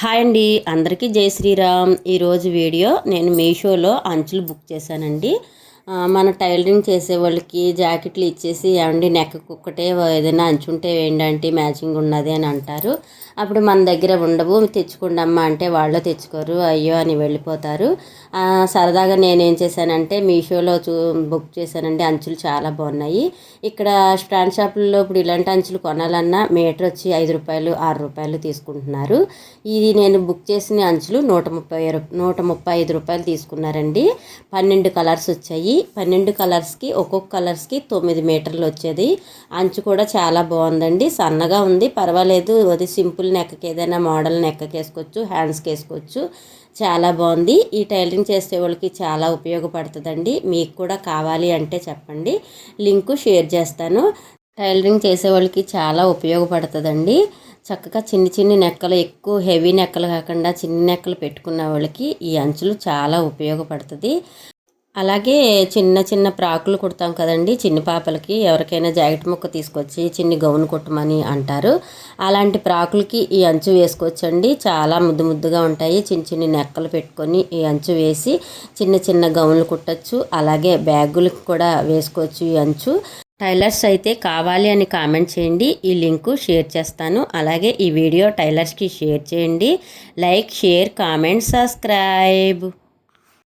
Hi అండి, అందరికీ జై శ్రీరామ్. ఈరోజు వీడియో నేను మీషోలో అంచులు బుక్ చేశానండి. మన టైలరింగ్ చేసే వాళ్ళకి జాకెట్లు ఇచ్చేసి ఏమండి నెక్ ఒక్కటే ఏదైనా అంచుంటే ఏంటంటే మ్యాచింగ్ ఉన్నది అని అంటారు. అప్పుడు మన దగ్గర ఉండవు, తెచ్చుకోండమ్మా అంటే వాళ్ళు తెచ్చుకోరు, అయ్యో అని వెళ్ళిపోతారు. సరదాగా నేనేం చేశానంటే మీషోలో బుక్ చేశానండి. అంచులు చాలా బాగున్నాయి. ఇక్కడ స్టాండ్ షాపుల్లో ఇప్పుడు ఇలాంటి అంచులు కొనాలన్నా మీటర్ వచ్చి 5 రూపాయలు 6 రూపాయలు తీసుకుంటున్నారు. ఇది నేను బుక్ చేసిన అంచులు 135 రూపాయలు తీసుకున్నారండి. 12 కలర్స్ వచ్చాయి. 12 కలర్స్కి ఒక్కొక్క కలర్స్కి 9 మీటర్లు వచ్చేది. అంచు కూడా చాలా బాగుందండి, సన్నగా ఉంది, పర్వాలేదు. అది సింపుల్ నెక్కకి ఏదైనా మోడల్ నెక్కకి వేసుకోవచ్చు, హ్యాండ్స్కి వేసుకోవచ్చు. చాలా బాగుంది. ఈ టైలరింగ్ చేసే వాళ్ళకి చాలా ఉపయోగపడుతుందండి. మీకు కూడా కావాలి అంటే చెప్పండి, లింకు షేర్ చేస్తాను. టైలరింగ్ చేసే వాళ్ళకి చాలా ఉపయోగపడుతుందండి. చక్కగా చిన్ని చిన్ని నెక్కలు, ఎక్కువ హెవీ నెక్కలు కాకుండా చిన్ని నెక్కలు పెట్టుకున్న వాళ్ళకి ఈ అంచులు చాలా ఉపయోగపడుతుంది. అలాగే చిన్న చిన్న ఫ్రాకులు కుడతాం కదండి, చిన్ని పాపలకి ఎవరికైనా జాకెట్ ముక్క తీసుకొచ్చి చిన్ని గౌన్ కుట్టమని అంటారు. అలాంటి ఫ్రాకులకి ఈ అంచు వేసుకోవచ్చండి. చాలా ముద్దు ముద్దుగా ఉంటాయి. చిన్న చిన్ని నెక్కలు పెట్టుకొని ఈ అంచు వేసి చిన్న చిన్న గౌన్లు కుట్టచ్చు. అలాగే బ్యాగులకు కూడా వేసుకోవచ్చు ఈ అంచు. టైలర్స్ అయితే కావాలి అని కామెంట్ చేయండి, ఈ లింకు షేర్ చేస్తాను. అలాగే ఈ వీడియో టైలర్స్కి షేర్ చేయండి. Like, share, comment, subscribe.